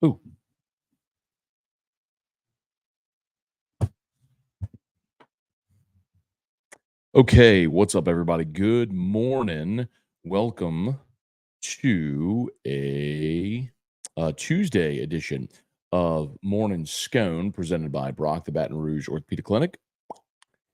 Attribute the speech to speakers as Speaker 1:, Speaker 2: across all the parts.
Speaker 1: Ooh. Okay, what's up, everybody? Good morning. Welcome to a Tuesday edition of Morning Scone, presented by Brock, the Baton Rouge Orthopedic Clinic.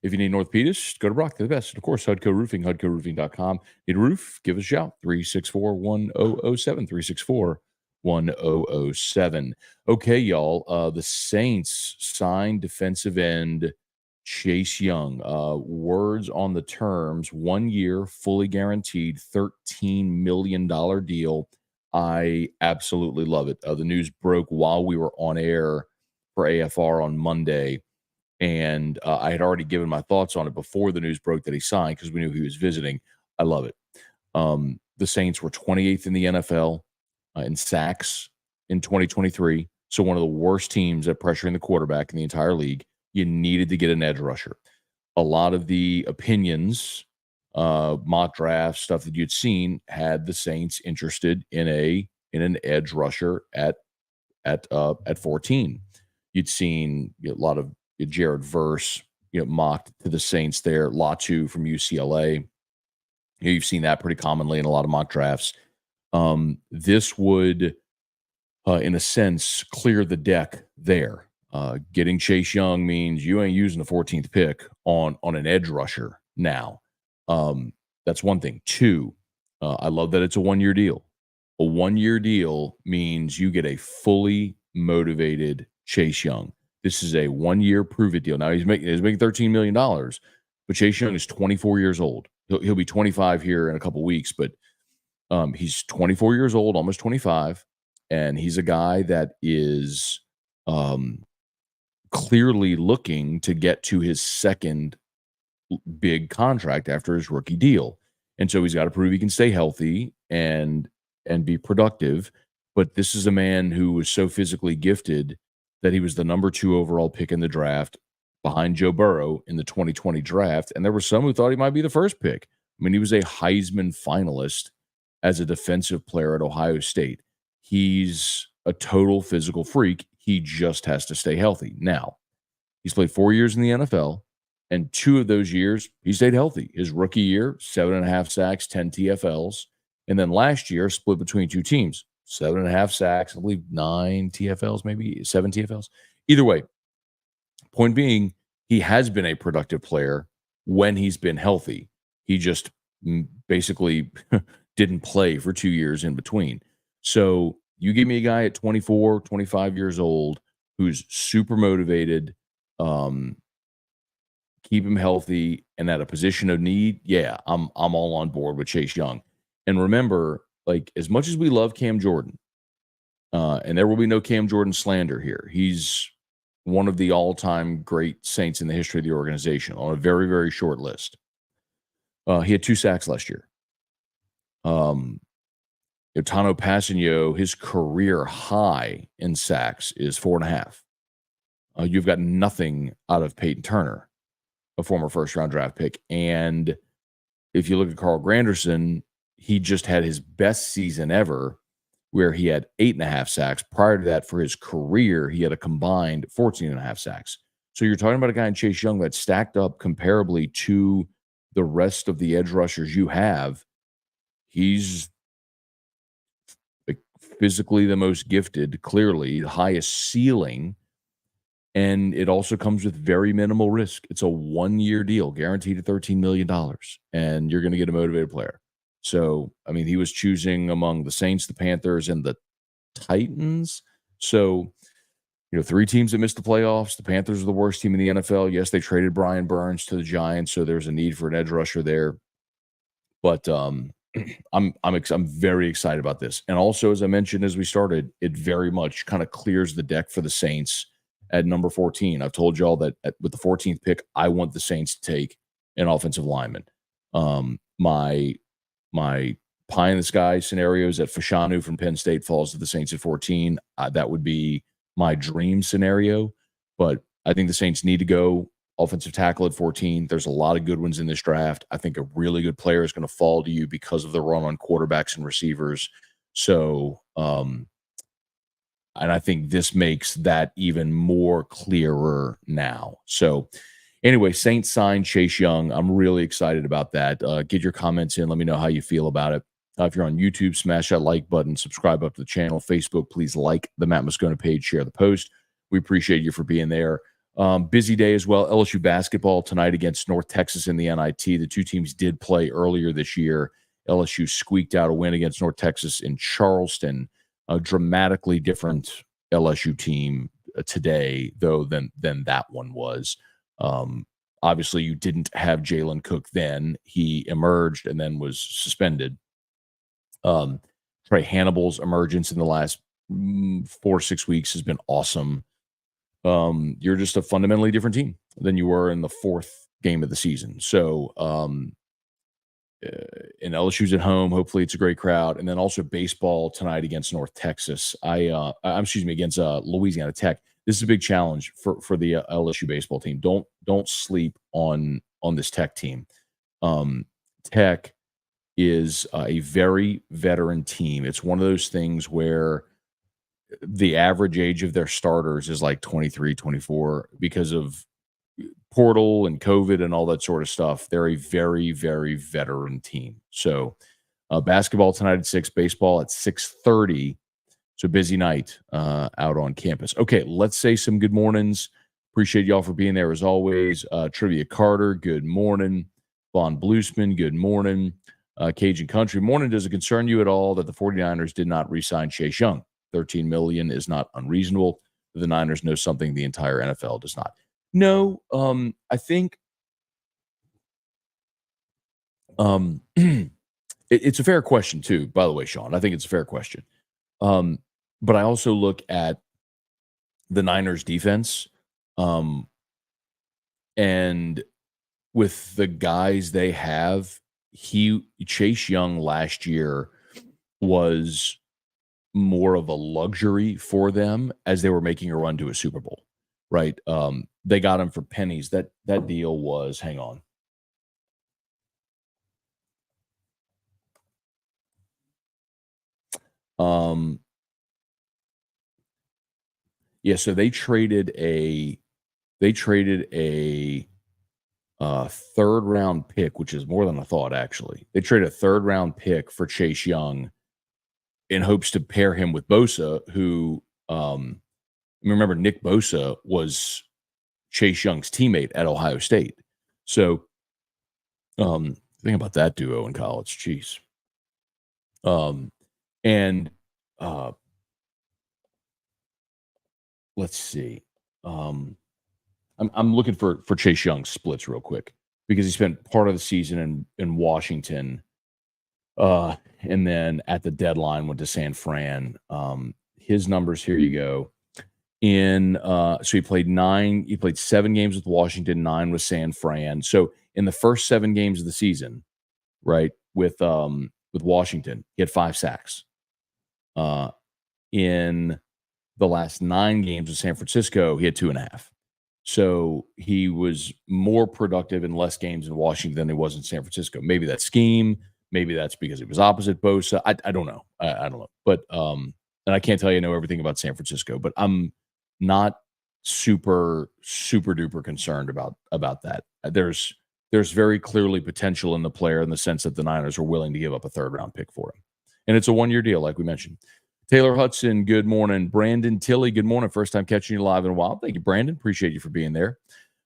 Speaker 1: If you need an orthopedist, go to Brock, they're the best. And of course, Hudco Roofing, HudcoRoofing.com. Need a roof? Give us a shout, 364-1007, 364-1007. Okay, y'all, the Saints signed defensive end Chase Young. Words on the terms, 1 year, fully guaranteed, $13 million deal. I absolutely love it. The news broke while we were on air for AFR on Monday, and I had already given my thoughts on it before the news broke that he signed because we knew he was visiting. I love it. The Saints were 28th in the NFL in sacks in 2023, so one of the worst teams at pressuring the quarterback in the entire league. You needed to get an edge rusher. A lot of the opinions, mock draft stuff that you'd seen had the Saints interested in an edge rusher at 14. You'd seen a lot of Jared Verse, mocked to the Saints there. Latu from UCLA. You've seen that pretty commonly in a lot of mock drafts. This would, in a sense, clear the deck there. Getting Chase Young means you ain't using the 14th pick on an edge rusher now. That's one thing. Two, I love that it's a 1 year deal. A 1 year deal means you get a fully motivated Chase Young. This is a 1 year prove it deal. Now he's making $13 million, but Chase Young is 24 years old. He'll be 25 here in a couple weeks, but he's 24 years old, almost 25, and he's a guy that is clearly looking to get to his second big contract after his rookie deal. And so he's got to prove he can stay healthy and be productive. But this is a man who was so physically gifted that he was the number 2 overall pick in the draft behind Joe Burrow in the 2020 draft. And there were some who thought he might be the first pick. I mean, he was a Heisman finalist as a defensive player at Ohio State. He's a total physical freak. He just has to stay healthy. Now, he's played 4 years in the NFL, and 2 of those years, he stayed healthy. His rookie year, 7.5 sacks, 10 TFLs. And then last year, split between 2 teams, 7.5 sacks, I believe 9 TFLs, maybe 7 TFLs. Either way, point being, he has been a productive player when he's been healthy. He just basically didn't play for 2 years in between. So you give me a guy at 24, 25 years old who's super motivated, keep him healthy, and at a position of need, yeah, I'm all on board with Chase Young. And remember, like, as much as we love Cam Jordan, and there will be no Cam Jordan slander here, he's one of the all-time great Saints in the history of the organization on a very, very short list. He had 2 sacks last year. Tano Passanio, his career high in sacks is 4.5. You've got nothing out of Peyton Turner, a former first-round draft pick. And if you look at Carl Granderson, he just had his best season ever where he had 8.5 sacks. Prior to that, for his career, he had a combined 14.5 sacks. So you're talking about a guy in Chase Young that stacked up comparably to the rest of the edge rushers you have. He's physically the most gifted, clearly the highest ceiling, and it also comes with very minimal risk. It's a 1 year deal, guaranteed at $13 million, and you're going to get a motivated player. So, I mean, he was choosing among the Saints, the Panthers, and the Titans. So, 3 teams that missed the playoffs. The Panthers are the worst team in the NFL. Yes, they traded Brian Burns to the Giants, so there's a need for an edge rusher there. But I'm very excited about this. And also, as I mentioned as we started, it very much kind of clears the deck for the Saints at number 14. I've told you all that with the 14th pick, I want the Saints to take an offensive lineman. My pie in the sky scenario is that Fashanu from Penn State falls to the Saints at 14. That would be my dream scenario. But I think the Saints need to go offensive tackle at 14. There's a lot of good ones in this draft. I think a really good player is going to fall to you because of the run on quarterbacks and receivers. So and I think this makes that even more clearer now. So anyway, Saints signed Chase Young. I'm really excited about that. Get your comments in. Let me know how you feel about it. If you're on YouTube, smash that like button, subscribe up to the channel. Facebook, please like the Matt Moscona page, share the post. We appreciate you for being there. Busy day as well. LSU basketball tonight against North Texas in the NIT. The two teams did play earlier this year. LSU squeaked out a win against North Texas in Charleston. A dramatically different LSU team today, though, than that one was. Obviously, you didn't have Jalen Cook then. He emerged and then was suspended. Trey Hannibal's emergence in the last 4 or 6 weeks has been awesome. You're just a fundamentally different team than you were in the fourth game of the season. So, and LSU's at home. Hopefully, it's a great crowd. And then also baseball tonight against North Texas. Against Louisiana Tech. This is a big challenge for the LSU baseball team. Don't sleep on this Tech team. Tech is a very veteran team. It's one of those things where the average age of their starters is like 23, 24 because of portal and COVID and all that sort of stuff. They're a very, very veteran team. So basketball tonight at 6, baseball at 6:30. So busy night out on campus. Okay, let's say some good mornings. Appreciate y'all for being there as always. Trivia Carter, good morning. Vaughn Bluesman, good morning. Cajun Country, morning. Does it concern you at all that the 49ers did not re-sign Chase Young? $13 million is not unreasonable. The Niners know something the entire NFL does not. No, I think it's a fair question too, by the way, Sean. I think it's a fair question. But I also look at the Niners defense, and with the guys they have, Chase Young last year was more of a luxury for them as they were making a run to a Super Bowl, right? They got him for pennies. That deal was, hang on. Yeah, so they traded a third round pick, which is more than I thought, actually. They traded a third round pick for Chase Young in hopes to pair him with Bosa, who remember Nick Bosa was Chase Young's teammate at Ohio State. So think about that duo in college. Jeez. And let's see. I'm looking for Chase Young's splits real quick because he spent part of the season in Washington, and then at the deadline went to San Fran. His numbers, here you go. So he played 7 games with Washington, 9 with San Fran. So in the first 7 games of the season, right, with Washington, he had 5 sacks. In the last 9 games with San Francisco, he had 2.5. So he was more productive in less games in Washington than he was in San Francisco. Maybe that's scheme. Maybe that's because it was opposite Bosa. I don't know. I don't know. But and I can't tell you I know everything about San Francisco, but I'm not super duper concerned about that. There's very clearly potential in the player in the sense that the Niners are willing to give up a third round pick for him. And it's a 1-year deal, like we mentioned. Taylor Hudson, good morning. Brandon Tilley, good morning. First time catching you live in a while. Thank you, Brandon. Appreciate you for being there.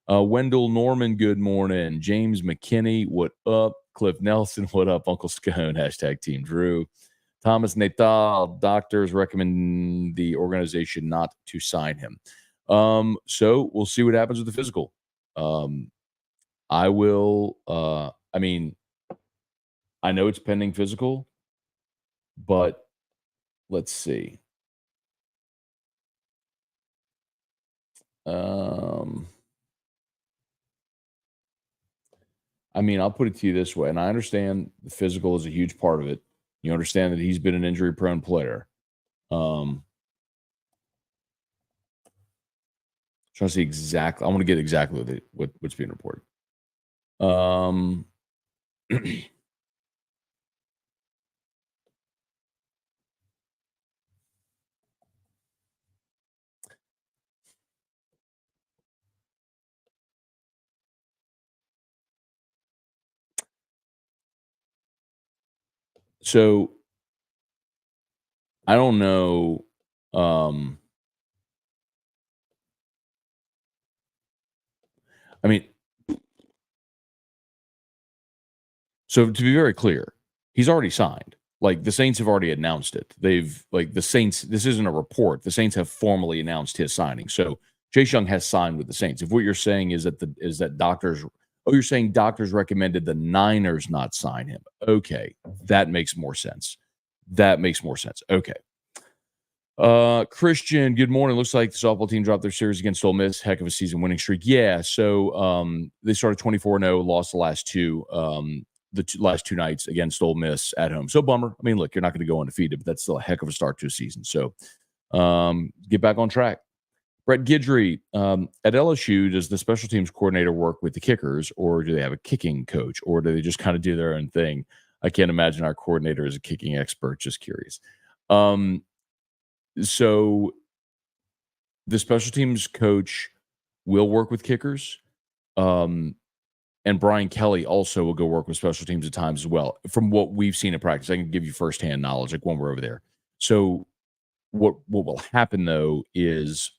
Speaker 1: Wendell Norman, good morning. James McKinney, what up? Cliff Nelson, what up? Uncle Scone, hashtag Team Drew. Thomas Natal, doctors recommend the organization not to sign him. So we'll see what happens with the physical. I will, I know it's pending physical, but let's see. I'll put it to you this way, and I understand the physical is a huge part of it. You understand that he's been an injury-prone player. Trying to see exactly. I want to get exactly what's being reported. So I don't know. I mean, so to be very clear, he's already signed. Like the Saints have already announced it. They've like the Saints. This isn't a report. The Saints have formally announced his signing. So Chase Young has signed with the Saints. If what you're saying is that doctors, oh, you're saying doctors recommended the Niners not sign him. Okay, that makes more sense. That makes more sense. Okay. Christian, good morning. Looks like the softball team dropped their series against Ole Miss. Heck of a season winning streak. Yeah. So they started 24-0, lost the last two. Last two nights against Ole Miss at home. So bummer. I mean, look, you're not going to go undefeated, but that's still a heck of a start to a season. So get back on track. Brett Gidry, at LSU, does the special teams coordinator work with the kickers, or do they have a kicking coach, or do they just kind of do their own thing? I can't imagine our coordinator is a kicking expert. Just curious. So the special teams coach will work with kickers. And Brian Kelly also will go work with special teams at times as well. From what we've seen in practice, I can give you firsthand knowledge, like when we're over there. So what will happen though is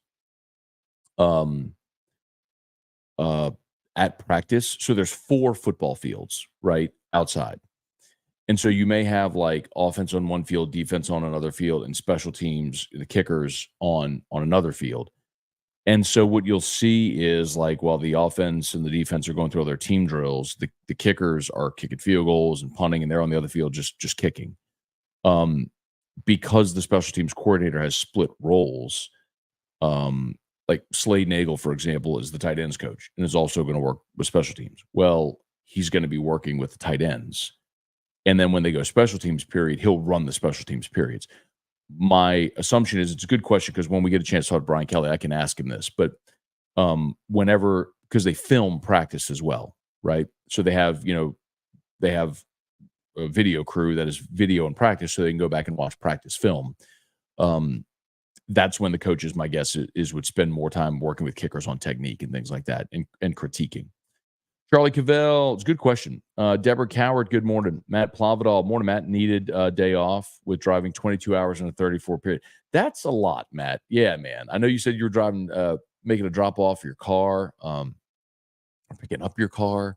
Speaker 1: at practice, so there's 4 football fields, right, outside. And so you may have like offense on one field, defense on another field, and special teams, the kickers on another field. And so what you'll see is like while the offense and the defense are going through all their team drills, the kickers are kicking field goals and punting, and they're on the other field just kicking. Because the special teams coordinator has split roles, like Slade Nagel, for example, is the tight ends coach and is also going to work with special teams. Well, he's going to be working with the tight ends. And then when they go special teams period, he'll run the special teams periods. My assumption is it's a good question because when we get a chance to talk to Brian Kelly, I can ask him this. But whenever, because they film practice as well, right? So they have a video crew that is video and practice, so they can go back and watch practice film. That's when the coaches, my guess is would spend more time working with kickers on technique and things like that and critiquing. Charlie Cavell, it's a good question. Deborah Coward, good morning. Matt Plavidal, morning, Matt. Needed a day off with driving 22 hours in a 34 period. That's a lot, Matt. Yeah, man. I know you said you were driving, making a drop off of your car, picking up your car.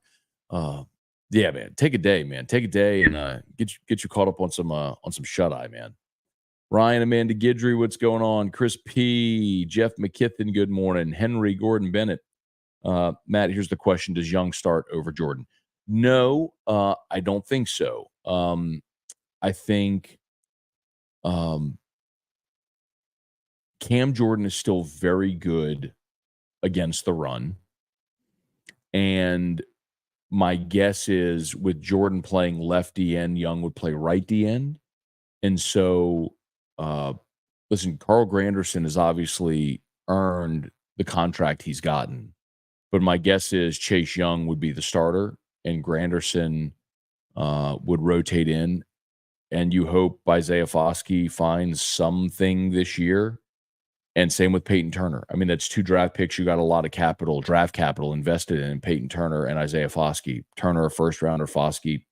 Speaker 1: Yeah, man. Take a day, man. Take a day and get you caught up on some shut eye, man. Ryan, Amanda Gidry, what's going on? Chris P, Jeff McKithen, good morning. Henry Gordon Bennett. Matt, here's the question. Does Young start over Jordan? No, I don't think so. I think Cam Jordan is still very good against the run. And my guess is with Jordan playing left DN, Young would play right DN. And so, listen, Carl Granderson has obviously earned the contract he's gotten. But my guess is Chase Young would be the starter and Granderson would rotate in. And you hope Isaiah Foskey finds something this year. And same with Peyton Turner. I mean, that's 2 draft picks. You got a lot of draft capital invested in Peyton Turner and Isaiah Foskey. Turner, a first rounder, Foskey,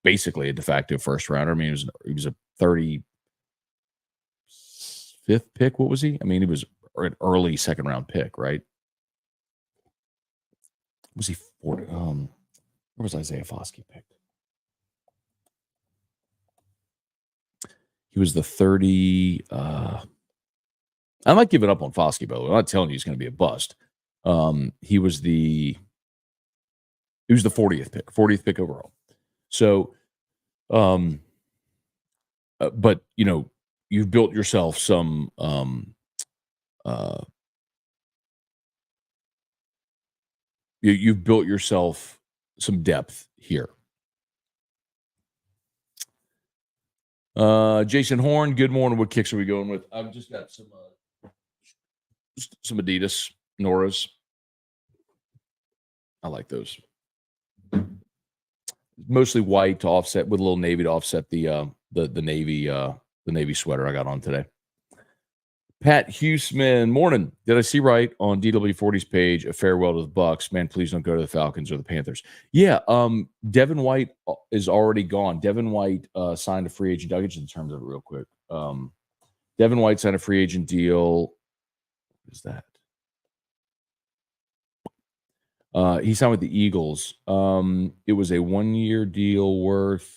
Speaker 1: basically a de facto first rounder. I mean, he was a 35th pick. What was he? I mean, he was an early second round pick, right? Was he 40? Where was Isaiah Foskey picked? He was the 30. I might give it up on Foskey, by the way. I'm not telling you he's going to be a bust. He was the 40th pick overall. So, but you've built yourself some you've built yourself some depth here. Jason Horn, good morning. What kicks are we going with? I've just got some Adidas Noras. I like those. Mostly white to offset with a little navy to offset the navy sweater I got on today. Pat Huseman, morning. Did I see right on DW40's page a farewell to the Bucks? Man, please don't go to the Falcons or the Panthers. Yeah, Devin White is already gone. Devin White signed a free agent. I'll get you the terms of it real quick. Devin White signed a free agent deal. What is that? He signed with the Eagles. It was a 1-year deal worth.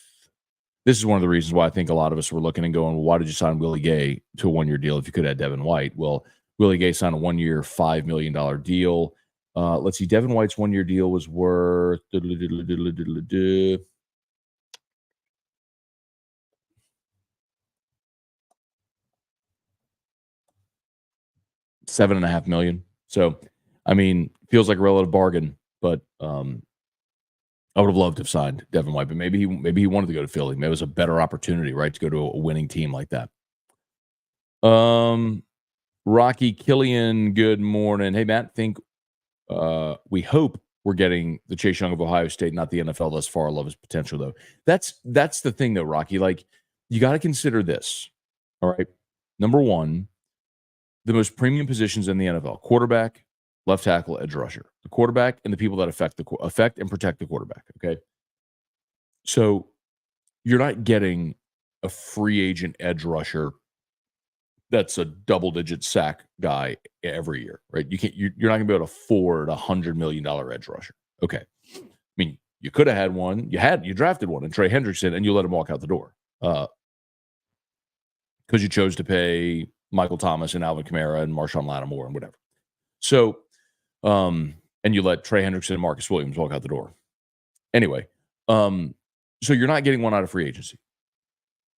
Speaker 1: This is one of the reasons why I think a lot of us were looking and going, well, why did you sign Willie Gay to a 1-year deal if you could have Devin White? Well, Willie Gay signed a 1-year, $5 million deal. Let's see. Devin White's 1-year deal was worth $7.5 million. So, I mean, feels like a relative bargain, but I would have loved to have signed Devin White, but maybe he wanted to go to Philly. Maybe it was a better opportunity, right, to go to a winning team like that. Rocky Killian, good morning. Hey, Matt, we hope we're getting the Chase Young of Ohio State, not the NFL thus far. I love his potential, though. That's the thing, though, Rocky. Like, you got to consider this, all right? Number one, the most premium positions in the NFL: quarterback, left tackle, edge rusher. The quarterback and the people that affect and protect the quarterback. Okay, so you're not getting a free agent edge rusher that's a double-digit sack guy every year, right? You're not going to be able to afford $100 million edge rusher. Okay, I mean, you could have had one. You drafted one in Trey Hendrickson, and you let him walk out the door because you chose to pay Michael Thomas and Alvin Kamara and Marshawn Lattimore and whatever. So, and you let Trey Hendrickson and Marcus Williams walk out the door. Anyway, so you're not getting one out of free agency.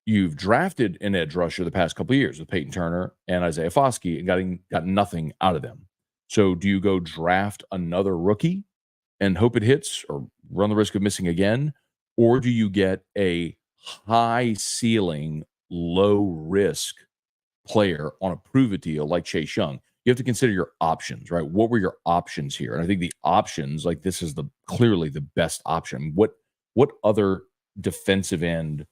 Speaker 1: You've drafted an edge rusher the past couple of years with Peyton Turner and Isaiah Foskey and got nothing out of them. So do you go draft another rookie and hope it hits or run the risk of missing again? Or do you get a high ceiling, low risk player on a prove it deal like Chase Young? You have to consider your options, right? What were your options here? And I think the options, like this is clearly the best option. What other defensive end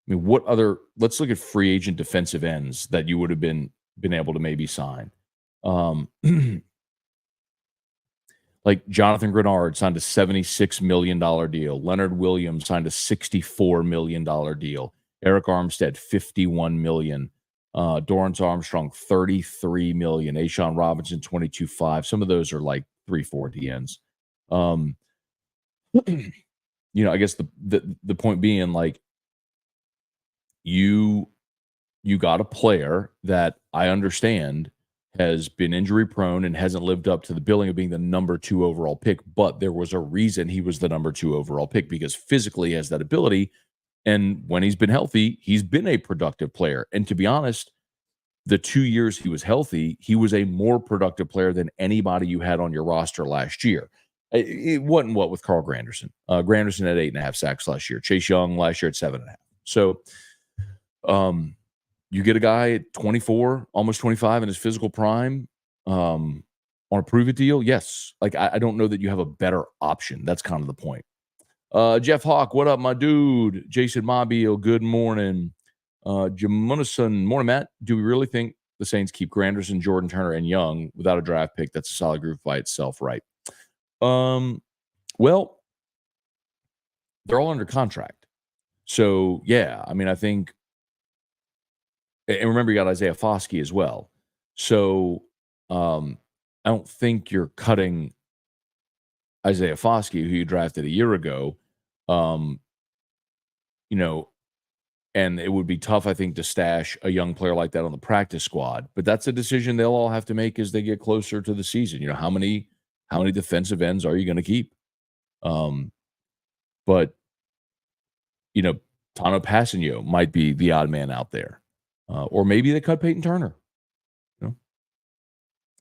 Speaker 1: let's look at free agent defensive ends that you would have been able to maybe sign. Like Jonathan Grenard signed a $76 million deal. Leonard Williams signed a $64 million deal. Eric Armstead, $51 million. Dorrance Armstrong, $33 million. Ashawn Robinson, $22.5. Some of those are like 3-4 DNs. I guess the point being, like, you got a player that I understand has been injury prone and hasn't lived up to the billing of being the number 2 overall pick, but there was a reason he was the number 2 overall pick, because physically he has that ability. And when he's been healthy, he's been a productive player. And to be honest, the 2 years he was healthy, he was a more productive player than anybody you had on your roster last year. It wasn't what with Carl Granderson. Granderson had 8.5 sacks last year. Chase Young last year at 7.5. So, you get a guy at 24, almost 25 in his physical prime, on a prove it deal. Yes. Like, I don't know that you have a better option. That's kind of the point. Jeff Hawk, what up, my dude? Jason Mobile, good morning. Jamunison, morning, Matt. Do we really think the Saints keep Granderson, Jordan Turner, and Young without a draft pick? That's a solid group by itself, right? Well, they're all under contract. So, yeah, I mean, I think, and remember, you got Isaiah Foskey as well. So, I don't think you're cutting Isaiah Foskey, who you drafted a year ago. And it would be tough, I think, to stash a young player like that on the practice squad. But that's a decision they'll all have to make as they get closer to the season. How many defensive ends are you going to keep? But Tano Passanio might be the odd man out there. Or maybe they cut Peyton Turner.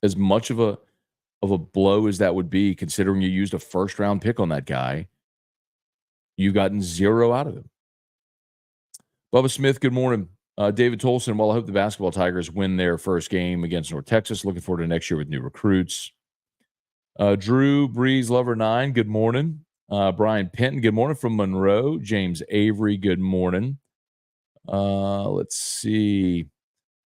Speaker 1: As much of a blow as that would be, considering you used a first-round pick on that guy, you've gotten zero out of him. Bubba Smith, good morning. David Tolson, well, I hope the basketball Tigers win their first game against North Texas. Looking forward to next year with new recruits. Drew Breeze Lover 9, good morning. Brian Penton, good morning from Monroe. James Avery, good morning. Let's see.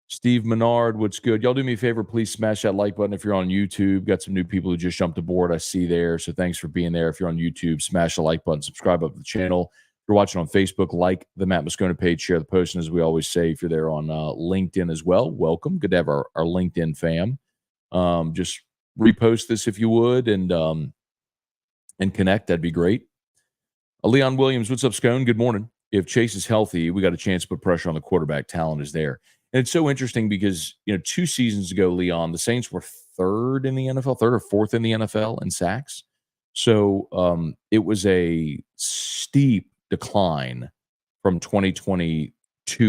Speaker 1: Steve Menard, what's good? Y'all do me a favor, please smash that like button if you're on YouTube. Got some new people who just jumped aboard, I see there. So thanks for being there. If you're on YouTube, smash the like button, subscribe up to the channel. If you're watching on Facebook, like the Matt Moscona page, share the post. And as we always say, if you're there on LinkedIn as well, welcome. Good to have our LinkedIn fam. Just repost this if you would and connect. That'd be great. Leon Williams, what's up, Scone? Good morning. If Chase is healthy, we got a chance to put pressure on the quarterback. Talent is there. And it's so interesting because, 2 seasons ago, Leon, the Saints were third in the NFL, third or fourth in the NFL in sacks. So it was a steep decline from 2022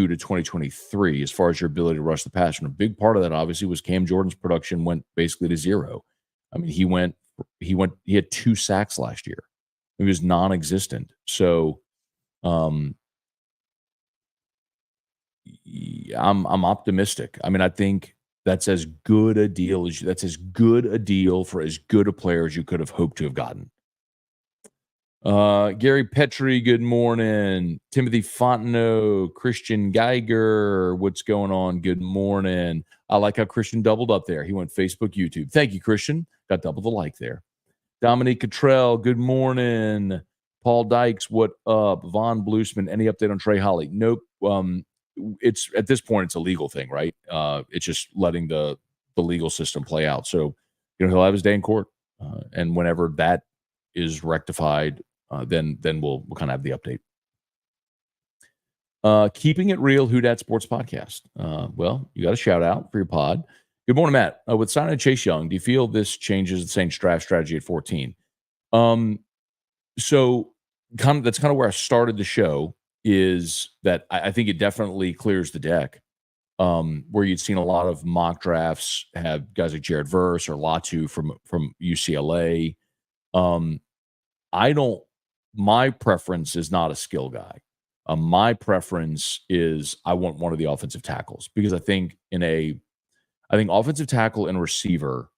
Speaker 1: to 2023 as far as your ability to rush the passer. And a big part of that, obviously, was Cam Jordan's production went basically to zero. I mean, he had 2 sacks last year. It was non-existent. So I'm optimistic. I mean, I think that's as good a deal for as good a player as you could have hoped to have gotten. Gary Petrie, good morning. Timothy Fontenot, Christian Geiger, what's going on? Good morning. I like how Christian doubled up there. He went Facebook, YouTube. Thank you, Christian. Got double the like there. Dominique Cottrell, good morning. Paul Dykes, what up? Von Bluesman, any update on Trey Holly? Nope. It's at this point, it's a legal thing, right? It's just letting the legal system play out. So, he'll have his day in court, and whenever that is rectified, then we'll kind of have the update. Keeping It Real, Who Dat Sports Podcast. Well, you got a shout out for your pod. Good morning, Matt. With signing Chase Young, do you feel this changes the Saints draft strategy at 14? So that's kind of where I started the show, is that I think it definitely clears the deck. Where you'd seen a lot of mock drafts have guys like Jared Verse or Latu from UCLA. My preference is not a skill guy. My preference is I want one of the offensive tackles, because I think offensive tackle and receiver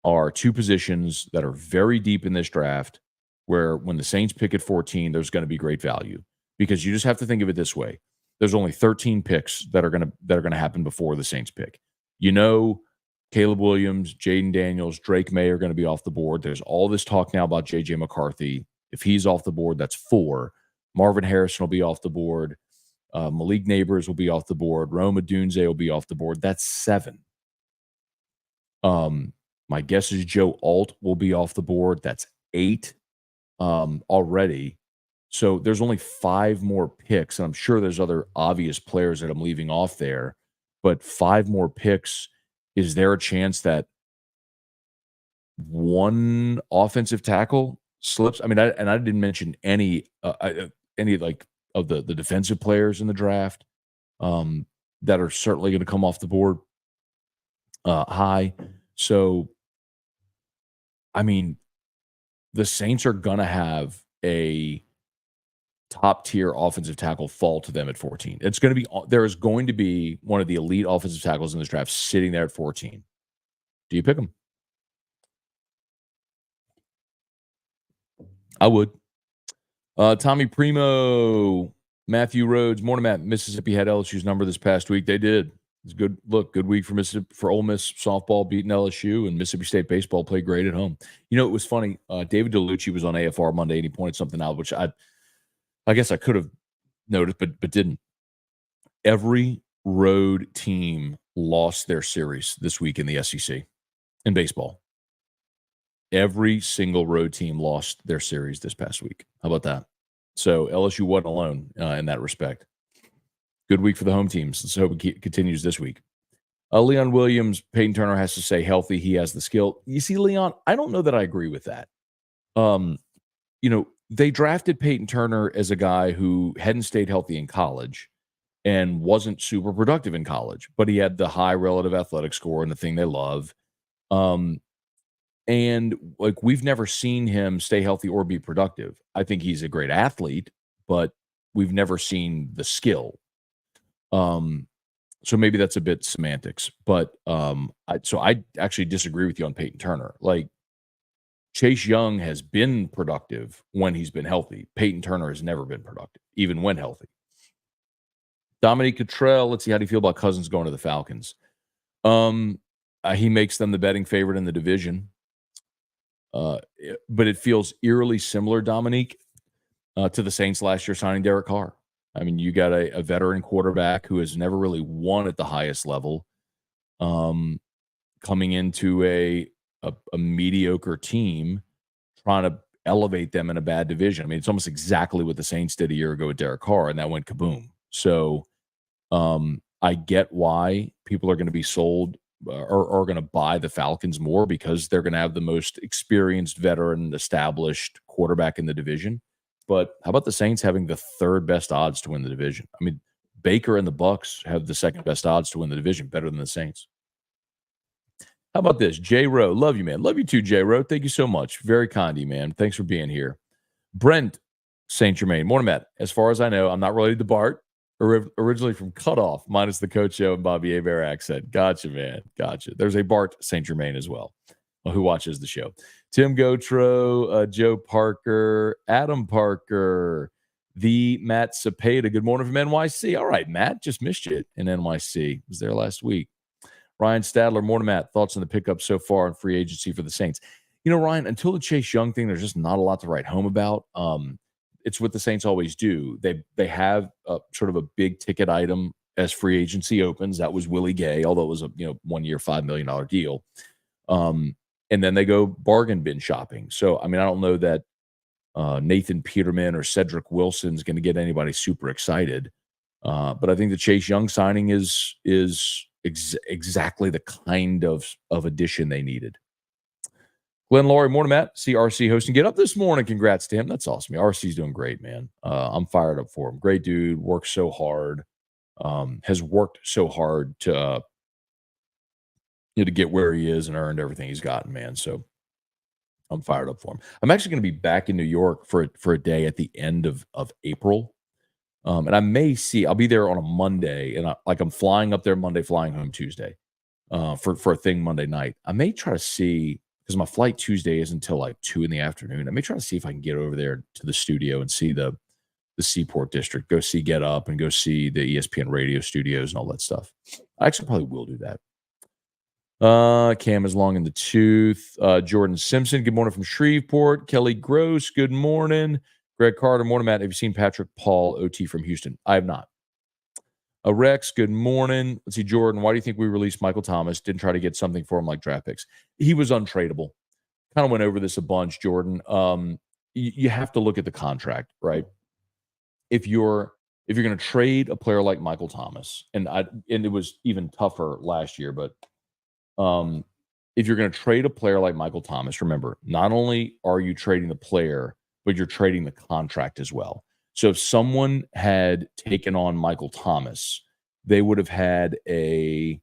Speaker 1: are 2 positions that are very deep in this draft, where when the Saints pick at 14, there's going to be great value, because you just have to think of it this way. There's only 13 picks that are going to happen before the Saints pick. Caleb Williams, Jaden Daniels, Drake May are going to be off the board. There's all this talk now about J.J. McCarthy. If he's off the board, that's 4. Marvin Harrison will be off the board. Malik Neighbors will be off the board. Rome Odunze will be off the board. That's 7. My guess is Joe Alt will be off the board. That's 8 already. So there's only 5 more picks, and I'm sure there's other obvious players that I'm leaving off there, but 5 more picks. Is there a chance that one offensive tackle slips? I mean, I didn't mention any like of the defensive players in the draft that are certainly going to come off the board high. So, I mean, the Saints are going to have a top tier offensive tackle fall to them at 14. There is going to be one of the elite offensive tackles in this draft sitting there at 14. Do you pick them? I would. Tommy Primo, Matthew Rhodes, morning, Matt. Mississippi had LSU's number this past week. They did. It's good. Look, good week for Ole Miss softball beating LSU, and Mississippi State baseball played great at home. It was funny. David DeLucci was on AFR Monday, and he pointed something out, which I guess I could have noticed, but didn't. Every road team lost their series this week in the SEC in baseball. Every single road team lost their series this past week. How about that? So LSU wasn't alone in that respect. Good week for the home teams. Let's hope it continues this week. Leon Williams, Peyton Turner has to stay healthy. He has the skill. You see, Leon, I don't know that I agree with that. They drafted Peyton Turner as a guy who hadn't stayed healthy in college and wasn't super productive in college, but he had the high relative athletic score and the thing they love. And like, we've never seen him stay healthy or be productive. I think he's a great athlete, but we've never seen the skill. So maybe that's a bit semantics, but I actually disagree with you on Peyton Turner. Like, Chase Young has been productive when he's been healthy. Peyton Turner has never been productive, even when healthy. Dominique Cottrell, let's see, how do you feel about Cousins going to the Falcons? He makes them the betting favorite in the division. But it feels eerily similar, Dominique, to the Saints last year signing Derek Carr. I mean, you got a veteran quarterback who has never really won at the highest level, coming into a mediocre team, trying to elevate them in a bad division. I mean, it's almost exactly what the Saints did a year ago with Derek Carr, and that went kaboom. So I get why people are going to be sold or are going to buy the Falcons more, because they're going to have the most experienced, veteran, established quarterback in the division. But how about the Saints having the third best odds to win the division? I mean, Baker and the Bucks have the second best odds to win the division, better than the Saints. How about this? J. Rowe, love you, man. Love you too, J. Rowe. Thank you so much. Very kind of you, man. Thanks for being here. Brent St. Germain, morning, Matt. As far as I know, I'm not related to Bart. Originally from Cutoff, minus the Coach Joe and Bobby Hebert accent. Gotcha, man. Gotcha. There's a Bart St. Germain as well, who watches the show. Tim Gotro, Joe Parker, Adam Parker, the Matt Cepeda. Good morning from NYC. All right, Matt, just missed you in NYC. Was there last week. Ryan Stadler, morning, Matt. Thoughts on the pickup so far in free agency for the Saints? You know, Ryan, until the Chase Young thing, there's just not a lot to write home about. It's what the Saints always do. They have a, sort of a big ticket item as free agency opens. That was Willie Gay, although it was a 1 year, $5 million deal. And then they go bargain bin shopping. So, I mean, I don't know that Nathan Peterman or Cedric Wilson is going to get anybody super excited. But I think the Chase Young signing is exactly the kind of addition they needed. Glenn Laurie, morning, Matt. See RC hosting. Get up this morning. Congrats to him. That's awesome. RC's doing great, man. I'm fired up for him. Great dude. Works so hard. Has worked so hard to to get where he is and earned everything he's gotten, man. So I'm fired up for him. I'm actually going to be back in New York for a day at the end of April. And I may see, I'll be there on a Monday, and I'm flying up there Monday, flying home Tuesday for a thing Monday night. I may try to see, because my flight Tuesday is until like 2 in the afternoon. I may try to see if I can get over there to the studio and see the Seaport District, go see Get Up and go see the ESPN radio studios and all that stuff. I actually probably will do that. Cam is long in the tooth. Jordan Simpson, good morning from Shreveport. Kelly Gross, good morning. Greg Carter, morning, Matt. Have you seen Patrick Paul, OT from Houston? I have not. Rex, good morning. Let's see, Jordan, why do you think we released Michael Thomas? Didn't try to get something for him like draft picks. He was untradeable. Kind of went over this a bunch, Jordan. You have to look at the contract, right? If you're going to trade a player like Michael Thomas, and it was even tougher last year, but if you're going to trade a player like Michael Thomas, remember, not only are you trading the player, but you're trading the contract as well. So if someone had taken on Michael Thomas, they would have had he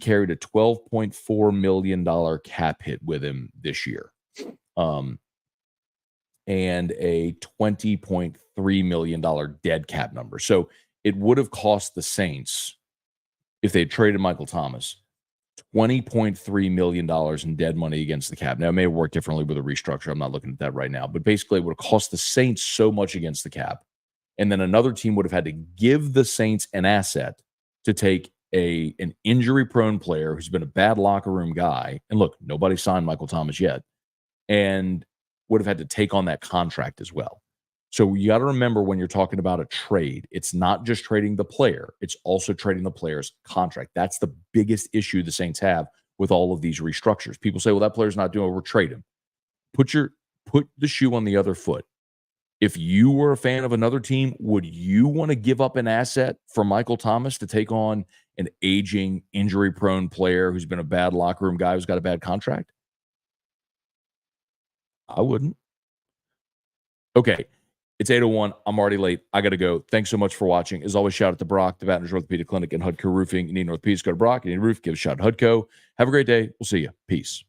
Speaker 1: carried a $12.4 million cap hit with him this year. And a $20.3 million dead cap number. So it would have cost the Saints, if they had traded Michael Thomas, $20.3 million in dead money against the cap. Now, it may have worked differently with a restructure. I'm not looking at that right now. But basically, it would have cost the Saints so much against the cap. And then another team would have had to give the Saints an asset to take an injury-prone player who's been a bad locker room guy. And look, nobody signed Michael Thomas yet. And would have had to take on that contract as well. So you got to remember, when you're talking about a trade, it's not just trading the player. It's also trading the player's contract. That's the biggest issue the Saints have with all of these restructures. People say, well, that player's not doing it, we'll trade him. Put the shoe on the other foot. If you were a fan of another team, would you want to give up an asset for Michael Thomas to take on an aging, injury-prone player who's been a bad locker room guy who's got a bad contract? I wouldn't. Okay. It's 8:01. I'm already late. I got to go. Thanks so much for watching. As always, shout out to Brock, the Vatners Orthopedic Clinic, and Hudco Roofing. You need an orthopedist, go to Brock. You need a roof, give a shout out to Hudco. Have a great day. We'll see you. Peace.